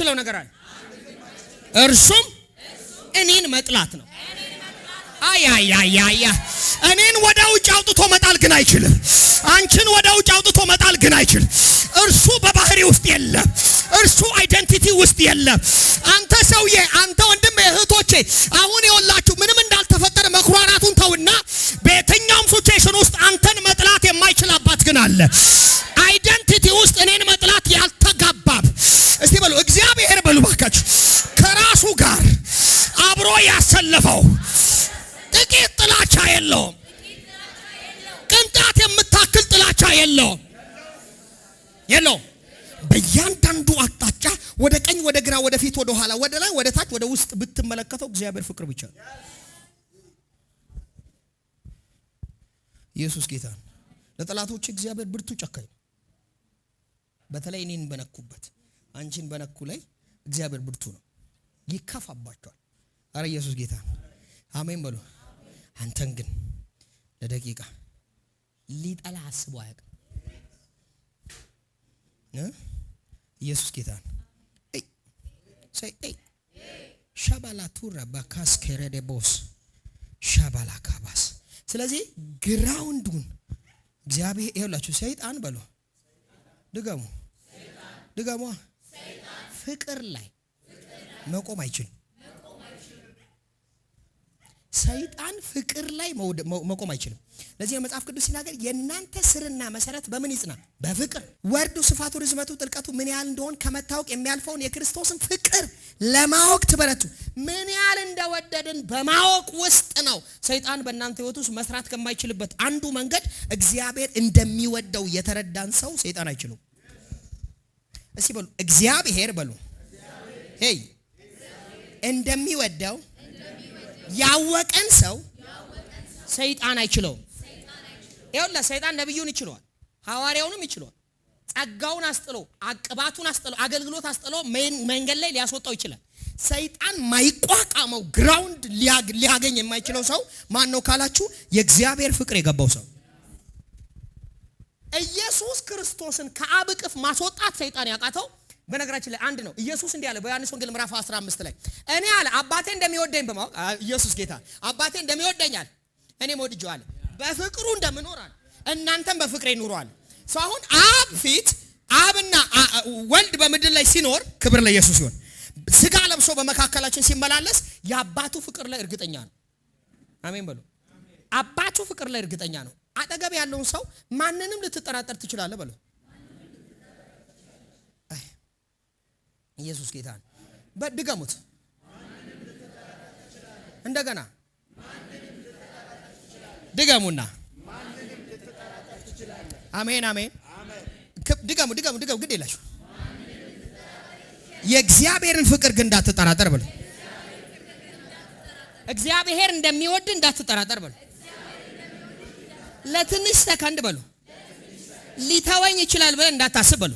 የማይችለው ነገር አለ። እርሱም እኔን መጥላት ነው። አያ እኔን ወደ ውጭ አውጥቶ መጣል ግን አይችልም። አንቺን ወደ ውጭ አውጥቶ መጣል ግን አይችልም። እርሱ በባህሪ ውስጥ የለም። እርሱ አይደንቲቲ ውስጥ የለም። አንተ ሰውዬ፣ አንተ ወንድም፣ እህቶቼ አሁን ይኸውላችሁ ምንም እንዳልተፈጠረ መኩራራቱን ተውና በየትኛውም ሲቹዌሽን ውስጥ አንተን መጥላት የማይችል አባት ግን አለ። አይደንቲቲ ውስጥ እኔን መጥላት ያልተጋባብ እስቲ በሉ እግዚአብሔር በሉ ባካችሁ። ከራሱ ጋር አብሮ ያሰለፈው ጥቂት ጥላቻ የለውም። ቅንጣት የምታክል ጥላቻ የለውም። በእያንዳንዱ አቅጣጫ ወደ ቀኝ፣ ወደ ግራ፣ ወደ ፊት፣ ወደ ኋላ፣ ወደ ላይ፣ ወደ ታች፣ ወደ ውስጥ ብትመለከተው እግዚአብሔር ፍቅር ብቻ ነው። ኢየሱስ ጌታ ነው። ለጠላቶች እግዚአብሔር ብርቱ ጨካኝ። በተለይ እኔን በነኩበት አንቺን በነኩ ላይ እግዚአብሔር ብርቱ ነው። ይከፋባቸዋል። አረ ኢየሱስ ጌታ ነው። አሜን በሉ። አንተን ግን ለደቂቃ ሊጠላ አስቦ አያውቅም። ኢየሱስ ጌታ ነው። ሻባላ ቱራ ባካስ ከረደቦስ ሻባላ ካባስ። ስለዚህ ግራውንዱን እግዚአብሔር ይኸውላችሁ ሰይጣን በሉ ድገሙ ፍቅር ላይ መቆም አይችልም። ሰይጣን ፍቅር ላይ መቆም አይችልም። ለዚህ መጽሐፍ ቅዱስ ሲናገር የእናንተ ስርና መሰረት በምን ይጽና? በፍቅር። ወርዱ፣ ስፋቱ፣ ርዝመቱ፣ ጥልቀቱ ምን ያህል እንደሆን ከመታወቅ የሚያልፈውን የክርስቶስን ፍቅር ለማወቅ ትበረቱ። ምን ያህል እንደወደድን በማወቅ ውስጥ ነው። ሰይጣን በእናንተ ህይወት ውስጥ መስራት ከማይችልበት አንዱ መንገድ እግዚአብሔር እንደሚወደው የተረዳን ሰው ሰይጣን አይችልም። እስቲ በሉ እግዚአብሔር በሉ ሄይ እንደሚወደው ያወቀን ሰው ሰይጣን አይችለውም። ይኸውልህ ሰይጣን ነብዩን ይችላል፣ ሐዋርያውንም ይችላል። ጸጋውን አስጥሎ፣ አቅባቱን አስጥሎ፣ አገልግሎት አስጥሎ መንገድ ላይ ሊያስወጣው ይችላል። ሰይጣን ማይቋቋመው ግራውንድ ሊያገኝ የማይችለው ሰው ማን ነው ካላችሁ የእግዚአብሔር ፍቅር የገባው ሰው። ኢየሱስ ክርስቶስን ከአብ እቅፍ ማስወጣት ሰይጣን ያቃተው በነገራችን ላይ አንድ ነው። ኢየሱስ እንዲህ አለ በዮሐንስ ወንጌል ምዕራፍ 15 ላይ እኔ አለ አባቴ እንደሚወደኝ በማወቅ ኢየሱስ ጌታ አባቴ እንደሚወደኛል እኔም ወድጄዋለሁ፣ በፍቅሩ እንደምኖራል እናንተም በፍቅሬ ኑሯል። ሰው አሁን አብ ፊት አብና ወልድ በምድር ላይ ሲኖር ክብር ለኢየሱስ ይሁን። ስጋ ለብሶ በመካከላችን ሲመላለስ የአባቱ ፍቅር ላይ እርግጠኛ ነው። አሜን በሉ። አባቱ ፍቅር ላይ እርግጠኛ ነው። አጠገብ ያለውን ሰው ማንንም ልትጠራጠር ትችላለህ በሉ። ኢየሱስ ጌታ ነው። በድገሙት እንደገና ድገሙና አሜን አሜን። ድገሙ ግድ የላችሁ። የእግዚአብሔርን ፍቅር ግን እንዳትጠራጠር በሉ። እግዚአብሔር እንደሚወድ እንዳትጠራጠር በሉ። ለትንሽ ሰከንድ በሉ ሊተወኝ ይችላል ብለን እንዳታስብ በሉ።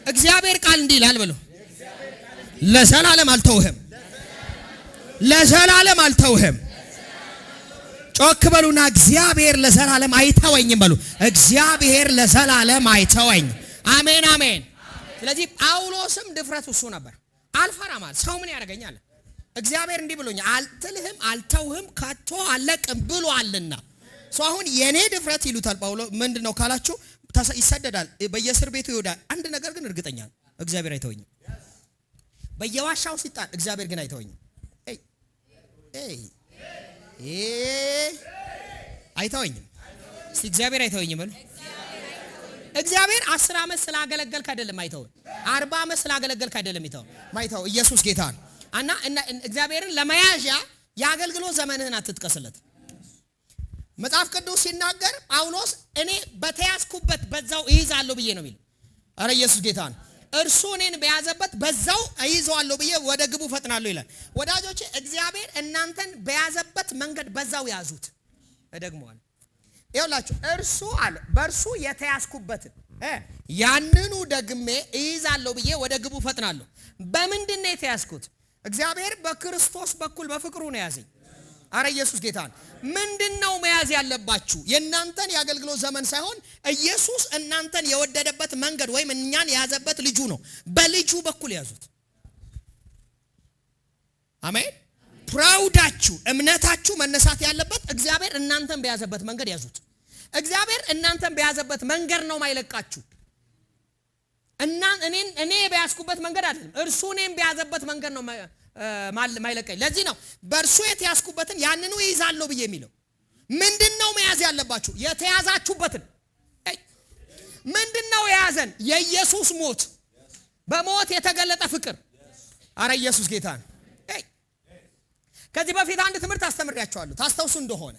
እግዚአብሔር ቃል እንዲህ ይላል በሉ ለዘላለም አልተውህም፣ ለዘላለም አልተውህም። ጮክ በሉና እግዚአብሔር ለዘላለም አይተወኝም በሉ። እግዚአብሔር ለዘላለም አይተወኝ። አሜን አሜን። ስለዚህ ጳውሎስም ድፍረቱ እሱ ነበር። አልፈራም አለ። ሰው ምን ያደርገኛል? እግዚአብሔር እንዲህ ብሎኛል፣ አልጥልህም አልተውህም ከቶ አለቅም ብሎአልና። ሰው አሁን የኔ ድፍረት ይሉታል ጳውሎስ ምንድነው ካላችሁ ይሰደዳል፣ በየእስር ቤቱ ይወዳል። አንድ ነገር ግን እርግጠኛ ነው፣ እግዚአብሔር አይተወኝም። በየዋሻው ሲጣል እግዚአብሔር ግን አይተወኝም። አይተወኝም። እስቲ እግዚአብሔር አይተወኝም በሉ። እግዚአብሔር 10 ዓመት ስላገለገልክ አይደለም አይተው፣ 40 ዓመት ስላገለገልክ አይደለም አይተው። ኢየሱስ ጌታ ነው። እና እግዚአብሔርን ለመያዣ የአገልግሎት ዘመንህን አትጥቀስለት። መጽሐፍ ቅዱስ ሲናገር ጳውሎስ እኔ በተያዝኩበት በዛው እይዛለሁ ብዬ ነው የሚል። አረ ኢየሱስ ጌታ ነው። እርሱ እኔን በያዘበት በዛው እይዘዋለሁ ብዬ ወደ ግቡ ፈጥናለሁ ይላል። ወዳጆቼ እግዚአብሔር እናንተን በያዘበት መንገድ በዛው ያዙት። እደግመዋለሁ። ይኸውላችሁ እርሱ አለ በእርሱ የተያዝኩበትን ያንኑ ደግሜ እይዛለሁ ብዬ ወደ ግቡ ፈጥናለሁ። በምንድን ነው የተያዝኩት? እግዚአብሔር በክርስቶስ በኩል በፍቅሩ ነው ያዘኝ። አረ ኢየሱስ ጌታ ነው። ምንድነው መያዝ ያለባችሁ? የእናንተን የአገልግሎት ዘመን ሳይሆን ኢየሱስ እናንተን የወደደበት መንገድ ወይም እኛን የያዘበት ልጁ ነው። በልጁ በኩል ያዙት። አሜን። ፕራውዳችሁ እምነታችሁ መነሳት ያለበት እግዚአብሔር እናንተን በያዘበት መንገድ ያዙት። እግዚአብሔር እናንተን በያዘበት መንገድ ነው ማይለቃችሁ። እኔ በያዝኩበት መንገድ አይደለም፣ እርሱ እኔን በያዘበት መንገድ ነው ማይለቀኝ። ለዚህ ነው በእርሱ የተያዝኩበትን ያንኑ ይይዛለሁ ብዬ የሚለው። ምንድነው መያዝ ያለባችሁ? የተያዛችሁበትን። ምንድነው የያዘን? የኢየሱስ ሞት፣ በሞት የተገለጠ ፍቅር። አረ ኢየሱስ ጌታ ነው። ከዚህ በፊት አንድ ትምህርት አስተምሬያችኋለሁ ታስታውሱ እንደሆነ።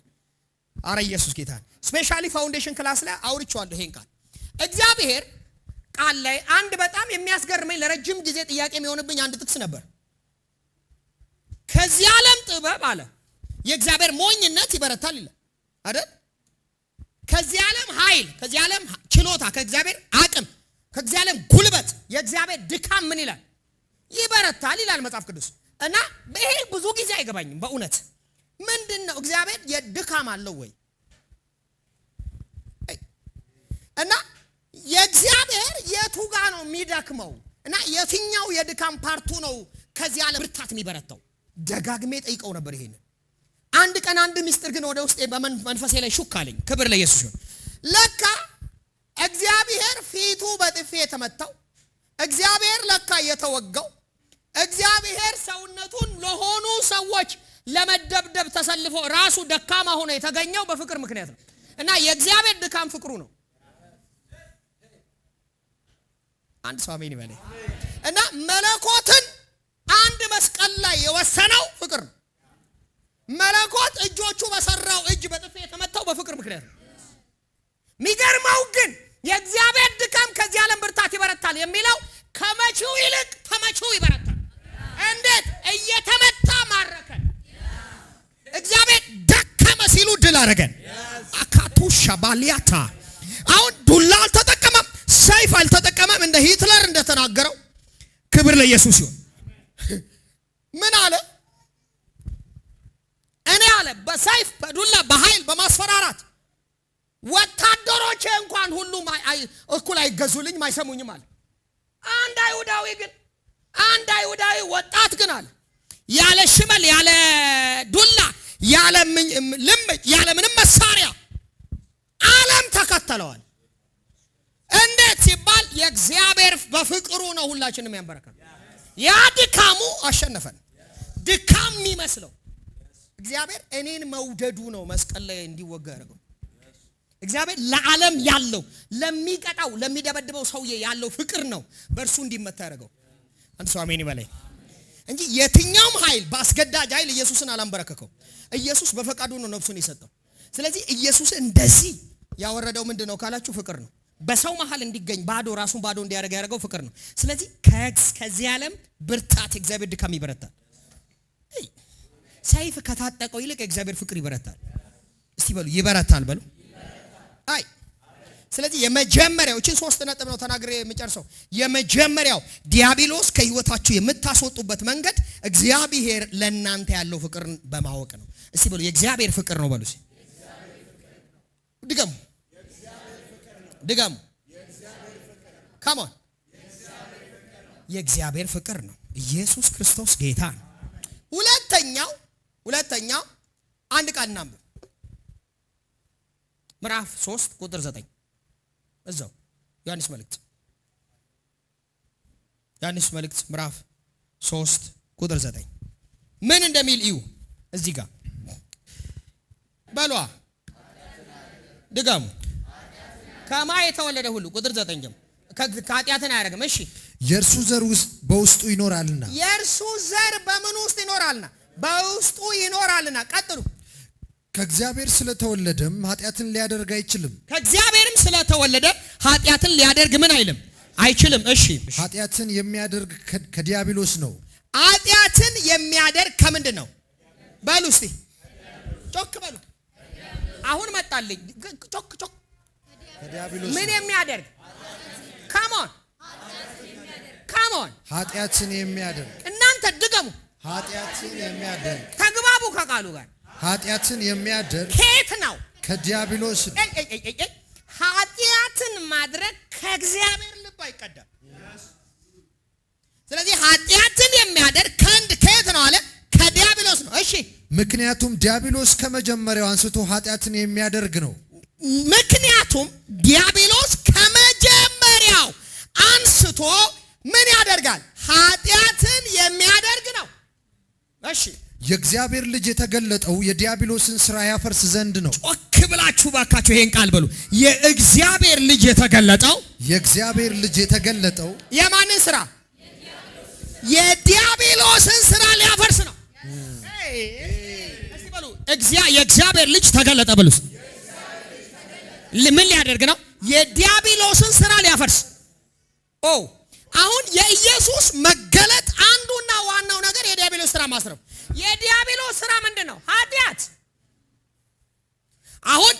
አረ ኢየሱስ ጌታ ነው። ስፔሻሊ ፋውንዴሽን ክላስ ላይ አውርቼዋለሁ ይሄን ቃል። እግዚአብሔር ቃል ላይ አንድ በጣም የሚያስገርመኝ ለረጅም ጊዜ ጥያቄ የሚሆንብኝ አንድ ጥቅስ ነበር። ከዚህ ዓለም ጥበብ አለ የእግዚአብሔር ሞኝነት ይበረታል ይላል አይደል? ከዚህ ዓለም ኃይል፣ ከዚህ ዓለም ችሎታ፣ ከእግዚአብሔር አቅም፣ ከዚህ ዓለም ጉልበት የእግዚአብሔር ድካም ምን ይላል? ይበረታል ይላል መጽሐፍ ቅዱስ። እና ይሄ ብዙ ጊዜ አይገባኝም በእውነት። ምንድነው እግዚአብሔር የድካም አለው ወይ? እና የእግዚአብሔር የቱ ጋር ነው የሚደክመው? እና የትኛው የድካም ፓርቱ ነው ከዚህ ዓለም ብርታት የሚበረታው? ደጋግሜ ጠይቀው ነበር ይሄን። አንድ ቀን አንድ ምስጢር ግን ወደ ውስጤ በመንፈሴ ላይ ሹክ አለኝ። ክብር ለኢየሱስ ይሁን። ለካ እግዚአብሔር ፊቱ በጥፊ የተመታው፣ እግዚአብሔር ለካ የተወጋው፣ እግዚአብሔር ሰውነቱን ለሆኑ ሰዎች ለመደብደብ ተሰልፎ ራሱ ደካማ ሆኖ የተገኘው በፍቅር ምክንያት ነው። እና የእግዚአብሔር ድካም ፍቅሩ ነው። አንድ ሰው አሜን ይበል። እና መለኮትን አንድ መስቀል ላይ የወሰነው ፍቅር ነው። መለኮት እጆቹ በሰራው እጅ በጥፊ የተመታው በፍቅር ምክንያት ነው። የሚገርመው ግን የእግዚአብሔር ድካም ከዚህ ዓለም ብርታት ይበረታል የሚለው ከመቼው ይልቅ ተመቼው ይበረታል። እንዴት? እየተመታ ማረከን። እግዚአብሔር ደከመ ሲሉ ድል አረገን። አካቱሻ ባሊያታ አሁን ዱላ አልተጠቀመም፣ ሰይፍ አልተጠቀመም። እንደ ሂትለር እንደተናገረው ክብር ለኢየሱስ ይሁን። ምን አለ? እኔ አለ በሰይፍ በዱላ በኃይል በማስፈራራት ወታደሮቼ እንኳን ሁሉም እኩል አይገዙልኝ አይሰሙኝም አለ። አንድ አይሁዳዊ ወጣት ግን አለ ያለ ሽመል ያለ ዱላ ያለ ልምጭ ያለ ምንም መሳሪያ ዓለም ተከተለዋል። እንዴት ሲባል የእግዚአብሔር በፍቅሩ ነው ሁላችንም ያንበረከከ። ያ ድካሙ አሸነፈን። ድካም የሚመስለው እግዚአብሔር እኔን መውደዱ ነው መስቀል ላይ እንዲወጋ ያደረገው። እግዚአብሔር ለዓለም ያለው ለሚቀጣው ለሚደበድበው ሰውዬ ያለው ፍቅር ነው በእርሱ እንዲመታ ያደረገው። አንድ ሰው አሜን ይበለኝ እንጂ የትኛውም ኃይል በአስገዳጅ ኃይል ኢየሱስን አላንበረከከው። ኢየሱስ በፈቃዱ ነው ነፍሱን የሰጠው። ስለዚህ ኢየሱስ እንደዚህ ያወረደው ምንድነው ካላችሁ ፍቅር ነው። በሰው መሃል እንዲገኝ ራሱን ባዶ እንዲያደርግ ያደረገው ፍቅር ነው። ስለዚህ ከዚህ ዓለም ብርታት እግዚአብሔር ድካም ይበረታል። ሰይፍ ከታጠቀው ይልቅ እግዚአብሔር ፍቅር ይበረታል። እስቲ በሉ ይበረታል በሉ። አይ ስለዚህ የመጀመሪያው እቺን 3 ነጥብ ነው ተናግሬ የምጨርሰው። የመጀመሪያው ዲያብሎስ ከህይወታችሁ የምታስወጡበት መንገድ እግዚአብሔር ለእናንተ ያለው ፍቅር በማወቅ ነው። እስቲ በሉ የእግዚአብሔር ፍቅር ነው በሉ። እስቲ ድገሙ። ካሞን የእግዚአብሔር ፍቅር ነው። ኢየሱስ ክርስቶስ ጌታ ነው። ሁለተኛው አንድ ቃል እናንብብ። ምዕራፍ 3 ቁጥር 9 እዛው ዮሐንስ መልእክት ምዕራፍ 3 ቁጥር 9 ምን እንደሚል እዩ። እዚህ ጋር በሏ ድገሙ። ከማ የተወለደ ሁሉ ቁጥር 9 ጀምሮ ከኃጢአትን አያደርግም። እሺ የእርሱ ዘር በውስጡ ይኖራልና። የእርሱ ዘር በምን ውስጥ ይኖራልና? በውስጡ ይኖራልና። ቀጥሉ። ከእግዚአብሔር ስለተወለደም ኃጢአትን ሊያደርግ አይችልም። ከእግዚአብሔርም ስለተወለደ ኃጢአትን ሊያደርግ ምን አይልም? አይችልም። እሺ ኃጢአትን የሚያደርግ ከዲያብሎስ ነው። ኃጢአትን የሚያደርግ ከምንድን ነው? በሉ እስቲ ጮክ በሉ። አሁን መጣልኝ። ጮክ ከዲያብሎስ ምን የሚያደርግ? ካሞን ኃጢአትን የሚያደርግ። እናንተ ድገሙ። ኃጢአትን የሚያደርግ። ተግባቡ ከቃሉ ጋር። ኃጢአትን የሚያደርግ ከየት ነው? ከዲያብሎስ ነው። ኃጢአትን ማድረግ ከእግዚአብሔር ልብ አይቀዳም። ስለዚህ ኃጢአትን የሚያደርግ ከየት ነው አለ? ከዲያብሎስ ነው። እሺ፣ ምክንያቱም ዲያብሎስ ከመጀመሪያው አንስቶ ኃጢአትን የሚያደርግ ነው። ምክንያቱም ዲያብሎስ ከመጀመሪያው አንስቶ ምን ያደርጋል? ኃጢአትን የሚያደርግ ነው። እሺ፣ የእግዚአብሔር ልጅ የተገለጠው የዲያብሎስን ስራ ያፈርስ ዘንድ ነው። ጮክ ብላችሁ ባካችሁ ይሄን ቃል በሉ። የእግዚአብሔር ልጅ የተገለጠው የማንን ስራ? የዲያብሎስን ስራ ሊያፈርስ ነው። እስቲ በሉ የእግዚአብሔር ልጅ ተገለጠ በሉ። ምን ሊያደርግ ነው? የዲያብሎስን ስራ ሊያፈርስ። አሁን የኢየሱስ መገለጥ አንዱና ዋናው ነገር የዲያብሎስ ስራ ማስረፍ። የዲያብሎስ ስራ ምንድነው? ኃጢአት። አሁን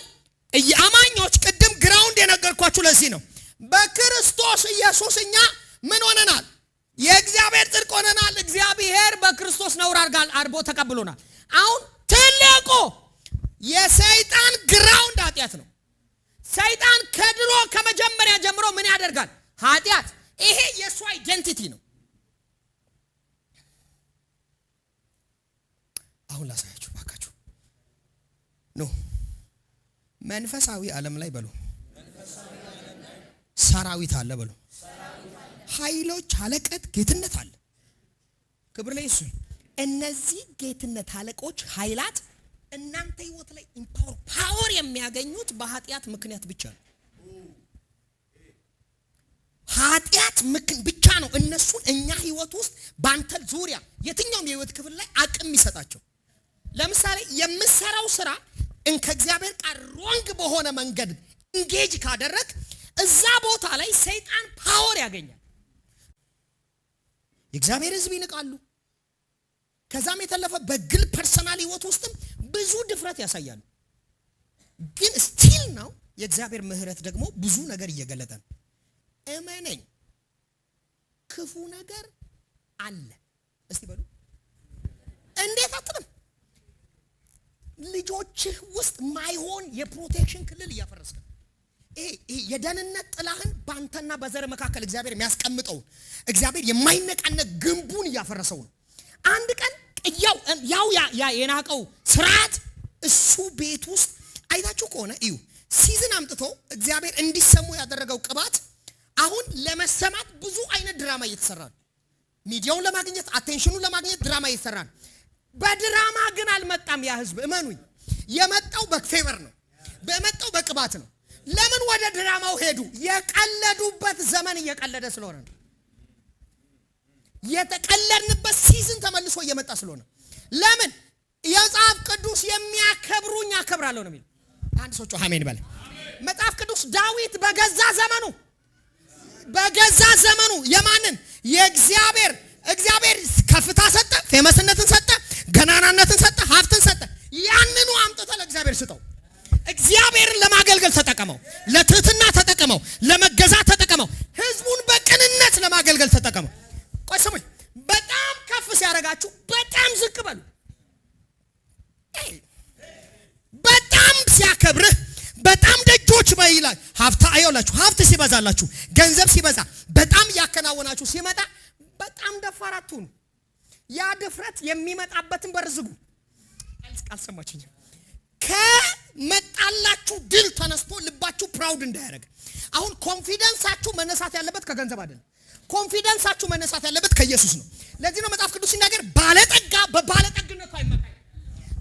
አማኞች ቅድም ግራውንድ የነገርኳችሁ ለዚህ ነው። በክርስቶስ ኢየሱስ እኛ ምን ሆነናል? የእግዚአብሔር ጽድቅ ሆነናል። እግዚአብሔር በክርስቶስ ነውር አርቦ ተቀብሎናል። አሁን ትልቁ የሰይጣን ግራውንድ ኃጢአት ነው። ሰይጣን ከድሮ ከመጀመሪያ ጀምሮ ምን ያደርጋል? ኃጢአት። ይሄ የሱ አይደንቲቲ ነው። አሁን ላሳያችሁ ባካችሁ። መንፈሳዊ ዓለም ላይ በሉ ሰራዊት አለ በሉ። ኃይሎች፣ አለቀት፣ ጌትነት አለ። ክብር ለኢየሱስ። እነዚህ ጌትነት፣ አለቆች፣ ኃይላት እናንተ ህይወት ላይ ፓወር የሚያገኙት በኃጢአት ምክንያት ብቻ ነው። ኃጢአት ብቻ ነው እነሱን እኛ ህይወት ውስጥ ባንተ ዙሪያ የትኛውም የህይወት ክፍል ላይ አቅም ይሰጣቸው። ለምሳሌ የምሰራው ስራ ከእግዚአብሔር ቃል ሮንግ በሆነ መንገድ ኢንጌጅ ካደረግ እዛ ቦታ ላይ ሰይጣን ፓወር ያገኛል። የእግዚአብሔር ህዝብ ይንቃሉ። ከዛም የተለፈ በግል ፐርሰናል ህይወት ውስጥም ብዙ ድፍረት ያሳያሉ። ግን ስቲል ነው የእግዚአብሔር ምህረት ደግሞ ብዙ ነገር እየገለጠ ነው። እመነኝ፣ ክፉ ነገር አለ። እስቲ በሉ እንዴት አትልም? ልጆችህ ውስጥ ማይሆን የፕሮቴክሽን ክልል እያፈረስክ ነው። ይሄ የደህንነት ጥላህን ባንተና በዘር መካከል እግዚአብሔር የሚያስቀምጠው እግዚአብሔር የማይነቃነቅ ግንቡን እያፈረሰው ነው። አንድ ቀን ያው የናቀው ስርዓት እሱ ቤት ውስጥ አይታችሁ ከሆነ እዩ፣ ሲዝን አምጥቶ እግዚአብሔር እንዲሰሙ ያደረገው ቅባት አሁን ለመሰማት ብዙ አይነት ድራማ እየተሰራ ነው። ሚዲያውን ለማግኘት አቴንሽኑን ለማግኘት ድራማ እየተሰራ ነው። በድራማ ግን አልመጣም ያ ህዝብ። እመኑኝ፣ የመጣው በፌቨር ነው፣ በመጣው በቅባት ነው። ለምን ወደ ድራማው ሄዱ? የቀለዱበት ዘመን እየቀለደ ስለሆነ ነው። የተቀለድንበት ሲዝን ተመልሶ እየመጣ ስለሆነ። ለምን? የመጽሐፍ ቅዱስ የሚያከብሩኝ አከብራለሁ ነው የሚለው። አንድ ሰው ጮህ አሜን በለ። መጽሐፍ ቅዱስ ዳዊት በገዛ ዘመኑ የማንን? የእግዚአብሔር ከፍታ ሰጠ፣ ፌመስነትን ሰጠ፣ ገናናነትን ሰጠ፣ ሀብትን ሰጠ። ያንኑ አምጥተህ ለእግዚአብሔር ስጠው። እግዚአብሔርን ለማገልገል ተጠቀመው፣ ለትህትና ተጠቀመው፣ ለመገዛት ተጠቀመው፣ ህዝቡን በቅንነት ለማገልገል ተጠቀመው። ቆይ ስሙኝ፣ በጣም ከፍ ሲያደርጋችሁ በጣም ዝቅ በሉ። በጣም ሲያከብርህ በጣም ደጆች በይላል ሀብት ሲበዛላችሁ፣ ገንዘብ ሲበዛ፣ በጣም ያከናወናችሁ ሲመጣ በጣም ደፋር አትሁኑ። ያ ድፍረት የሚመጣበትን በር ዝጉ። አልሰማችሁኝም? ከመጣላችሁ ድል ተነስቶ ልባችሁ ፕራውድ እንዳያደርግ። አሁን ኮንፊደንሳችሁ መነሳት ያለበት ከገንዘብ አይደለም። ኮንፊደንሳችሁ መነሳት ያለበት ከኢየሱስ ነው። ለዚህ ነው መጽሐፍ ቅዱስ ሲናገር ባለጠጋ በባለጠግነቱ አይመካ።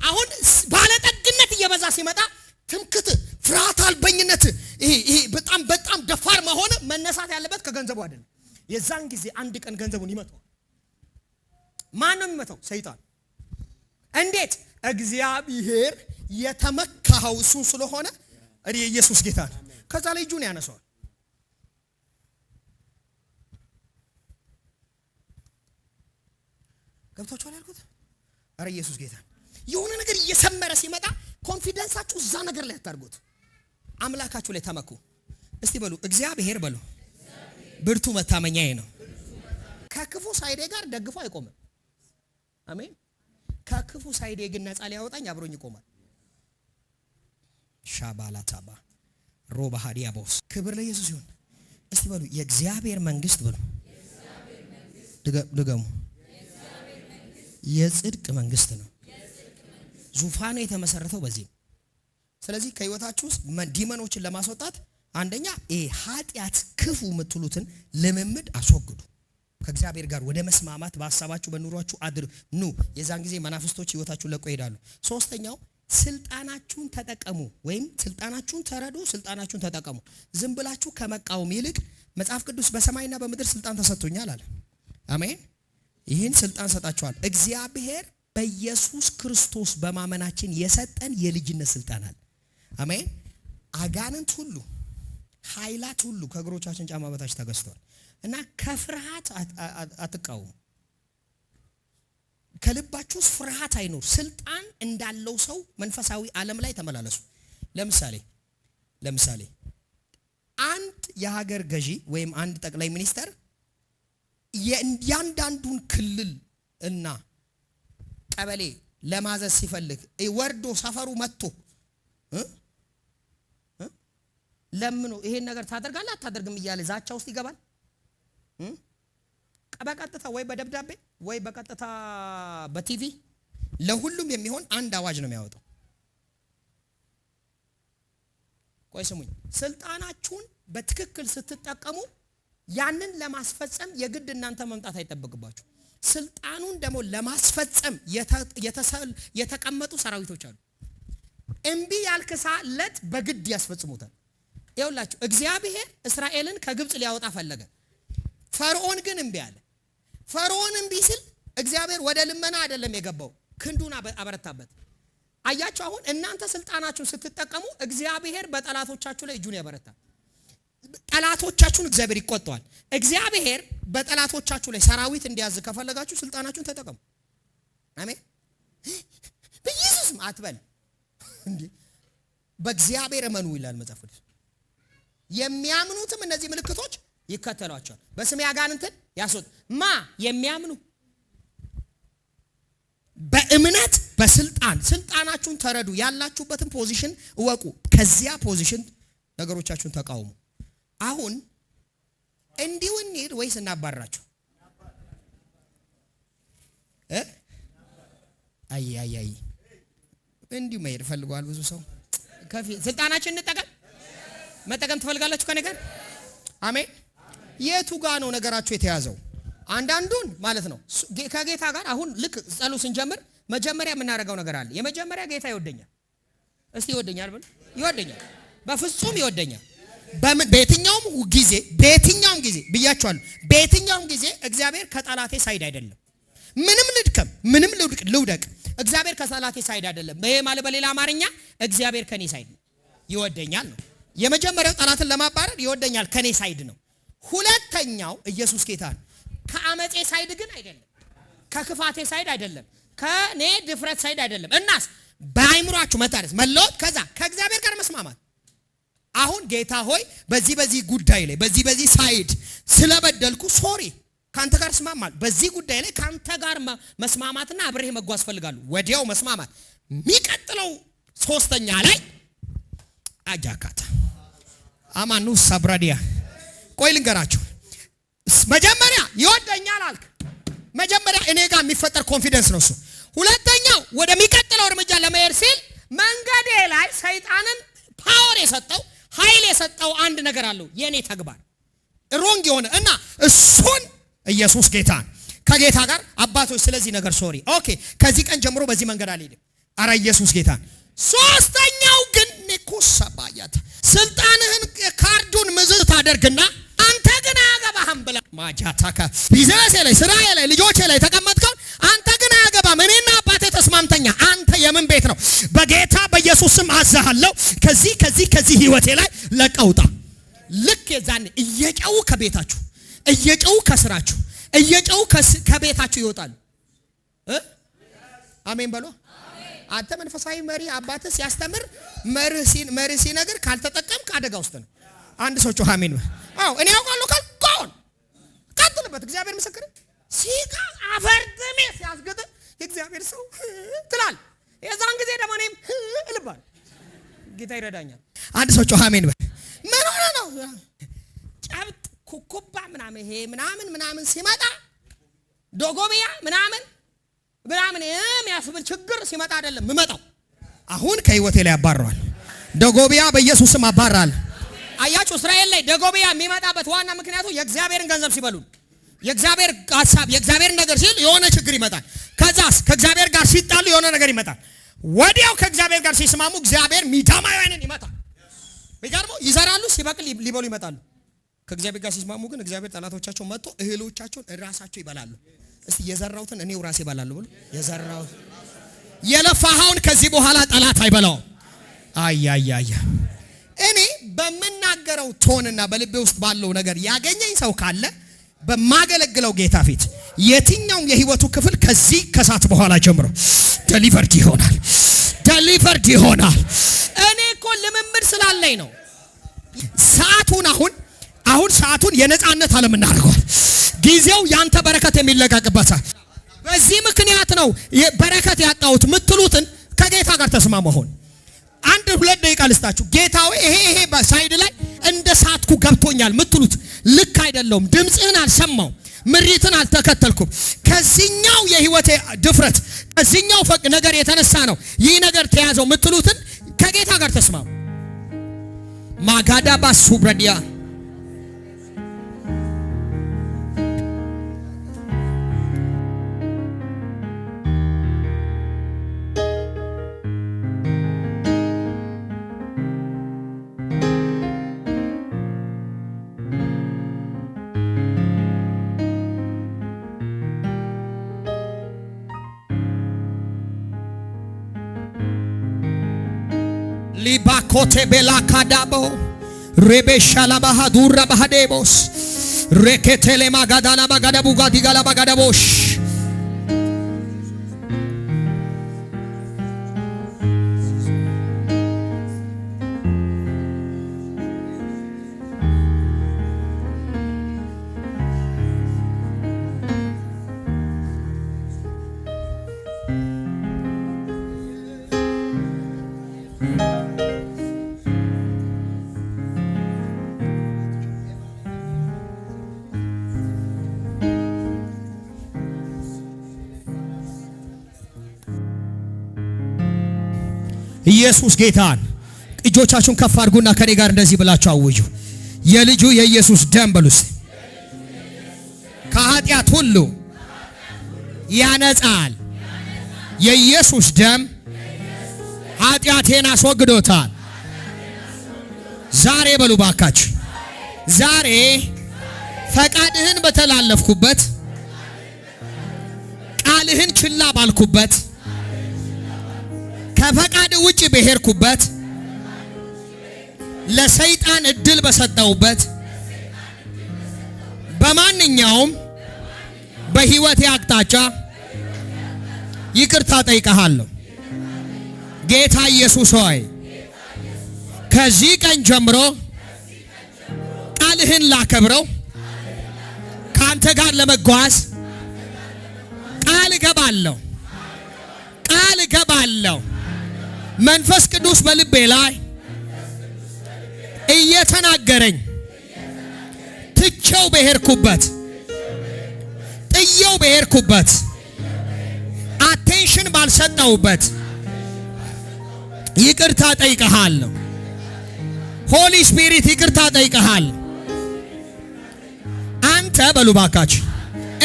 አሁን ባለጠግነት እየበዛ ሲመጣ ትምክት፣ ፍርሃት አልበኝነት፣ ይሄ በጣም ደፋር መሆን መነሳት ያለበት ከገንዘቡ አይደለም። የዛን ጊዜ አንድ ቀን ገንዘቡን ይመታው። ማን ነው የሚመታው? ሰይጣን። እንዴት? እግዚአብሔር የተመካው እሱ ስለሆነ ኢየሱስ ጌታ ነው። ከዛ ላይ እጁን ያነሳዋል። ገብታችኋል ያልኩት? አረ ኢየሱስ ጌታ። የሆነ ነገር እየሰመረ ሲመጣ ኮንፊደንሳችሁ እዛ ነገር ላይ አታርጉት። አምላካችሁ ላይ ተመኩ። እስቲ በሉ እግዚአብሔር በሉ ብርቱ መታመኛዬ ነው። ከክፉ ሳይዴ ጋር ደግፎ አይቆምም። አሜን። ከክፉ ሳይዴ ግን ነፃ ሊያወጣኝ አብሮኝ ይቆማል። ሻባላታባ ሮባ ሀዲያቦስ ክብር ለኢየሱስ ይሁን። እስቲ በሉ የእግዚአብሔር መንግስት በሉ ድገሙ። የጽድቅ መንግስት ነው። ዙፋኑ የተመሰረተው በዚህ። ስለዚህ ከህይወታችሁ ውስጥ ዲመኖችን ለማስወጣት አንደኛ ኃጢአት ክፉ የምትሉትን ልምምድ አስወግዱ። ከእግዚአብሔር ጋር ወደ መስማማት በሐሳባችሁ በኑሯችሁ ኑ። የዛን ጊዜ መናፍስቶች ህይወታችሁን ለቆ ይሄዳሉ። ሶስተኛው ስልጣናችሁን ተጠቀሙ፣ ወይም ስልጣናችሁን ተረዱ፣ ስልጣናችሁን ተጠቀሙ። ዝም ብላችሁ ከመቃወም ይልቅ መጽሐፍ ቅዱስ በሰማይና በምድር ስልጣን ተሰጥቶኛል አለ። አሜን። ይህን ስልጣን ሰጣችኋል። እግዚአብሔር በኢየሱስ ክርስቶስ በማመናችን የሰጠን የልጅነት ስልጣን አለ። አሜን። አጋንንት ሁሉ ኃይላት ሁሉ ከእግሮቻችን ጫማ በታች ተገዝቷል። እና ከፍርሃት አትቃወሙ። ከልባችሁ ውስጥ ፍርሃት አይኖር። ስልጣን እንዳለው ሰው መንፈሳዊ ዓለም ላይ ተመላለሱ። ለምሳሌ አንድ የሀገር ገዢ ወይም አንድ ጠቅላይ ሚኒስተር የእያንዳንዱን ክልል እና ቀበሌ ለማዘዝ ሲፈልግ ወርዶ ሰፈሩ መጥቶ ለምኑ ይሄን ነገር ታደርጋለህ አታደርግም እያለ ዛቻ ውስጥ ይገባል። በቀጥታ ወይ በደብዳቤ ወይ በቀጥታ በቲቪ ለሁሉም የሚሆን አንድ አዋጅ ነው የሚያወጣው። ቆይ ስሙኝ፣ ስልጣናችሁን በትክክል ስትጠቀሙ ያንን ለማስፈጸም የግድ እናንተ መምጣት አይጠበቅባችሁ። ስልጣኑን ደግሞ ለማስፈጸም የተቀመጡ ሰራዊቶች አሉ። እምቢ ያልክሳለት በግድ ያስፈጽሙታል። ይኸውላችሁ እግዚአብሔር እስራኤልን ከግብጽ ሊያወጣ ፈለገ። ፈርዖን ግን እምቢ አለ። ፈርዖን እምቢ ሲል እግዚአብሔር ወደ ልመና አይደለም የገባው፣ ክንዱን አበረታበት። አያችሁ፣ አሁን እናንተ ስልጣናችሁን ስትጠቀሙ እግዚአብሔር በጠላቶቻችሁ ላይ እጁን ያበረታል። ጠላቶቻችሁን እግዚአብሔር ይቆጣዋል። እግዚአብሔር በጠላቶቻችሁ ላይ ሰራዊት እንዲያዝ ከፈለጋችሁ ስልጣናችሁን ተጠቀሙ። አሜን። በኢየሱስም አትበል እንዴ፣ በእግዚአብሔር እመኑ ይላል መጽሐፍ ቅዱስ። የሚያምኑትም እነዚህ ምልክቶች ይከተሏቸዋል። በስሜ አጋንንትን ያስወጡ የሚያምኑ በእምነት በስልጣን ስልጣናችሁን ተረዱ። ያላችሁበትን ፖዚሽን እወቁ። ከዚያ ፖዚሽን ነገሮቻችሁን ተቃውሙ። አሁን እንዲሁ እንሂድ ወይስ እናባራችሁ? አይ እንዲሁ መሄድ ፈልገዋል ብዙ ሰው። ስልጣናችን እንጠቀም። መጠቀም ትፈልጋላችሁ ከኔ ጋር? አሜን። የቱ ጋር ነው ነገራችሁ የተያዘው? አንዳንዱን ማለት ነው ከጌታ ጋር አሁን ልክ ጸሎት ስንጀምር መጀመሪያ የምናደርገው ነገር አለ። የመጀመሪያ ጌታ ይወደኛል። እስቲ ይወደኛል በሉ። ይወደኛል፣ በፍጹም ይወደኛል። በየትኛውም ጊዜ ብያችኋለሁ። በየትኛውም ጊዜ እግዚአብሔር ከጠላቴ ሳይድ አይደለም። ምንም ልድከም፣ ምንም ልውደቅ፣ እግዚአብሔር ከጠላቴ ሳይድ አይደለም። ይሄ ማለት በሌላ አማርኛ እግዚአብሔር ከኔ ሳይድ ነው፣ ይወደኛል ነው። የመጀመሪያው ጠላትን ለማባረር ይወደኛል ከኔ ሳይድ ነው። ሁለተኛው ኢየሱስ ጌታ ነው። ከአመጼ ሳይድ ግን አይደለም፣ ከክፋቴ ሳይድ አይደለም፣ ከኔ ድፍረት ሳይድ አይደለም። እናስ በአይምሯችሁ መታደስ መለወጥ፣ ከዛ ከእግዚአብሔር ጋር መስማማት። አሁን ጌታ ሆይ በዚህ ጉዳይ ላይ በዚህ ሳይድ ስለበደልኩ ሶሪ፣ ካንተ ጋር እስማማል። በዚህ ጉዳይ ላይ ካንተ ጋር መስማማትና አብሬ መጓዝ ፈልጋለሁ። ወዲያው መስማማት። የሚቀጥለው ሶስተኛ ላይ አጃካታ አማኑ ሳብራዲያ። ቆይ ልንገራችሁ። መጀመሪያ ይወደኛል አልክ። መጀመሪያ እኔ ጋር የሚፈጠር ኮንፊደንስ ነው እሱ። ሁለተኛው ወደሚቀጥለው እርምጃ ለመሄድ ሲል መንገዴ ላይ ሰይጣንን ፓወር የሰጠው ኃይል የሰጠው አንድ ነገር አለው፣ የኔ ተግባር ሮንግ የሆነ እና እሱን ኢየሱስ ጌታን ከጌታ ጋር አባቶች ስለዚህ ነገር ሶሪ፣ ኦኬ ከዚህ ቀን ጀምሮ በዚህ መንገድ አልሄድም። አረ ኢየሱስ ጌታን። ሶስተኛው ግን ንኩሰባያት ስልጣንህን ካርዱን ምዝዝ ታደርግና አንተ ግን አያገባህም ብላ ማጃታካ ቢዝነስ ላይ ስራዬ ላይ ልጆቼ ላይ ተቀመጥከው አንተ ግን አያገባም። እኔና አባቴ ተስማምተኛ። አንተ የምን ቤት ነው? በጌታ በኢየሱስ ስም አዛሃለሁ። ከዚህ ህይወቴ ላይ ለቀውጣ። ልክ የዛኔ እየጨው ከቤታችሁ እየጨው ከስራችሁ እየጨው ከቤታችሁ ይወጣሉ። አሜን በሉ። አንተ መንፈሳዊ መሪ አባትህ ሲያስተምር መርህ ሲነግር ካልተጠቀምክ አደጋ ውስጥ ነው። አንድ ሰው ጮህ አሜን። አዎ እኔ ያውቃለሁ ካልቆን ቀጥልበት። እግዚአብሔር ምስክር ሲጋ አፈርድሜ ሲያስገጥ የእግዚአብሔር ሰው ትላል። የዛን ጊዜ ደግሞ እኔም እልባል። ጌታ ይረዳኛል። አንድ ሰው ጮህ አሜን በል። ምን ሆነ ነው ጨብጥ ኩኩባ ምናምን ይሄ ምናምን ሲመጣ ዶጎቢያ ምናምን የሚያስብል ችግር ሲመጣ አይደለም የምመጣው። አሁን ከህይወቴ ላይ አባረዋል። ደጎቢያ በኢየሱስም አባራል። አያችሁ እስራኤል ላይ ደጎቢያ የሚመጣበት ዋና ምክንያቱ የእግዚአብሔርን ገንዘብ ሲበሉ፣ የእግዚአብሔር ሐሳብ የእግዚአብሔር ነገር ሲል የሆነ ችግር ይመጣል። ከዛስ ከእግዚአብሔር ጋር ሲጣሉ የሆነ ነገር ይመጣል። ወዲያው ከእግዚአብሔር ጋር ሲስማሙ እግዚአብሔር ሚዳማውያንን ይመጣል። ቢገርመው ይዘራሉ፣ ሲበቅል ሊበሉ ይመጣሉ። ከእግዚአብሔር ጋር ሲስማሙ ግን እግዚአብሔር ጠላቶቻቸው መጥቶ እህሎቻቸውን ራሳቸው ይበላሉ። እስቲ የዘራውትን እኔው ራሴ እበላለሁ ብሎ የዘራው የለፋኸውን ከዚህ በኋላ ጠላት አይበላው። አያያያ እኔ በመናገረው ቶንና በልቤ ውስጥ ባለው ነገር ያገኘኝ ሰው ካለ በማገለግለው ጌታ ፊት የትኛውም የህይወቱ ክፍል ከዚህ ከሳት በኋላ ጀምሮ ዴሊቨርድ ይሆናል። እኔ እኮ ልምምድ ስላለኝ ነው። ሰዓቱን አሁን ሰዓቱን የነጻነት ዓለም እናደርገዋል። ጊዜው ያንተ በረከት የሚለቀቅበት ሰዓት። በዚህ ምክንያት ነው በረከት ያጣሁት ምትሉትን ከጌታ ጋር ተስማሙ። ሆን 1-2 ደቂቃ ልስጣችሁ። ጌታው ይሄ በሳይድ ላይ እንደ ሳትኩ ገብቶኛል ምትሉት ልክ አይደለም። ድምጽህን አልሰማው፣ ምሪትን አልተከተልኩም። ከዚህኛው የህይወቴ ድፍረት ከዚህኛው ፈቅ ነገር የተነሳ ነው ይህ ነገር ተያዘው ምትሉትን ከጌታ ጋር ተስማሙ። ማጋዳ ባሱ ብረዲያ ሊባኮቴ ቤላ ካዳቦ ሬቤሻላ ባሃዱራ ባሃዴቦስ ሬኬቴሌ ማጋዳላ ባጋዳቡ ጋዲጋላ ባጋዳቦሽ ኢየሱስ ጌታን እጆቻችሁን ከፍ አድርጉና ከኔ ጋር እንደዚህ ብላችሁ አውጁ። የልጁ የኢየሱስ ደም በሉስ ከኃጢአት ሁሉ ያነጻል። የኢየሱስ ደም ኃጢአቴን አስወግዶታል። ዛሬ በሉ ባካችሁ፣ ዛሬ ፈቃድህን በተላለፍኩበት ቃልህን ችላ ባልኩበት ከፈቃድ ውጪ በሄርኩበት ለሰይጣን እድል በሰጠውበት በማንኛውም በህይወቴ አቅጣጫ ይቅርታ ጠይቀሃለሁ። ጌታ ኢየሱስ ሆይ ከዚህ ቀን ጀምሮ ቃልህን ላከብረው፣ ካንተ ጋር ለመጓዝ ቃል እገባለሁ። መንፈስ ቅዱስ በልቤ ላይ እየተናገረኝ ጥየው በሄርኩበት አቴንሽን ባልሰጠውበት ይቅርታ ጠይቀሃለሁ። ሆሊ ስፒሪት ይቅርታ ጠይቀሃለሁ። አንተ በሉ ባካችሁ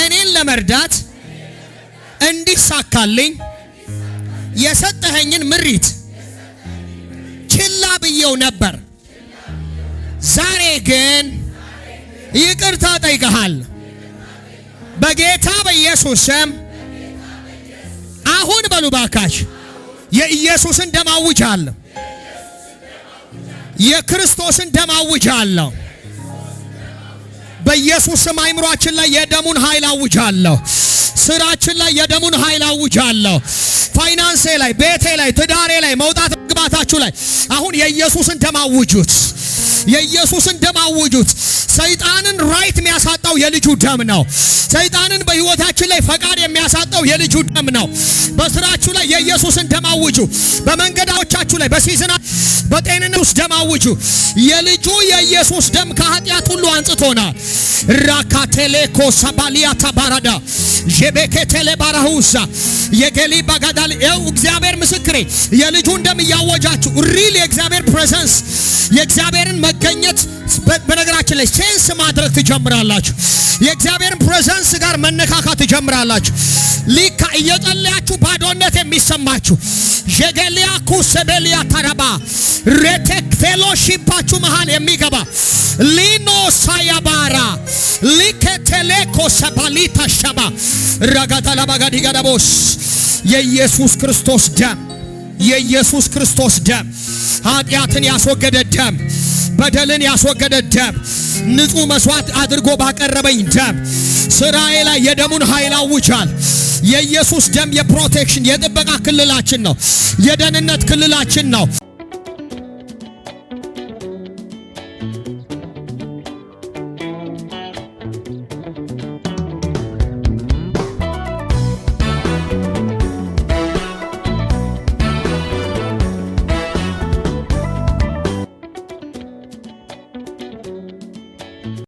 እኔን ለመርዳት እንዲሳካልኝ የሰጠኸኝን ምሪት ችላ ብየው ነበር። ዛሬ ግን ይቅርታ ጠይቀሃለሁ። በጌታ በኢየሱስ ስም አሁን በሉ ባካችሁ የኢየሱስን ደም አውጃለሁ። የክርስቶስን ደም አውጃለሁ። በኢየሱስ ስም አይምሮአችን ላይ የደሙን ኃይል አውጃለሁ። ስራችን ላይ የደሙን ኃይል አውጃለሁ። ፋይናንሴ ላይ፣ ቤቴ ላይ፣ ትዳሬ ላይ፣ መውጣት ግባታችሁ ላይ አሁን የኢየሱስን ደም አውጁት። የኢየሱስን ደም አውጁት። ሰይጣንን ራይት የሚያሳጣው የልጁ ደም ነው። ሰይጣንን በህይወታችን ላይ ፈቃድ የሚያሳጣው የልጁ ደም ነው። በስራችሁ ላይ የኢየሱስን ደም አውጁ። በመንገዳዎቻችሁ ላይ በሲዝና በጤንነት ውስጥ ደም አውጁ። የልጁ የኢየሱስ ደም ከኃጢአት ሁሉ አንጽቶናል። ራካቴሌኮ ሰባሊያ ተባራዳ ጀቤኬቴሌ ባራሁሳ የገሊ ባጋዳል ያው እግዚአብሔር ምስክሬ የልጁን ደም እያወጃችሁ ሪል የእግዚአብሔር ፕሬዘንስ የእግዚአብሔርን መገኘት በነገራችን ላይ ሴንስ ማድረግ ትጀምራላችሁ። የእግዚአብሔርን ፕሬዘንስ ጋር መነካካት ትጀምራላችሁ። ሊካ እየጸለያችሁ ባዶነት የሚሰማችሁ ጀገሊያ ኩሰበሊያ ተራባ ሬቴክ ፌሎሺፓችሁ መሃል የሚገባ ሊኖ ሳያባራ ሊከቴሌኮ ሰባሊታ ሸባ ረጋታላ ባጋዲ ጋዳቦስ የኢየሱስ ክርስቶስ ደም የኢየሱስ ክርስቶስ ደም ኃጢአትን ያስወገደ ደም በደልን ያስወገደ ደም ንጹህ መስዋዕት አድርጎ ባቀረበኝ ደም ስራዬ ላይ የደሙን ኃይል አውጃል። የኢየሱስ ደም የፕሮቴክሽን የጥበቃ ክልላችን ነው። የደህንነት ክልላችን ነው።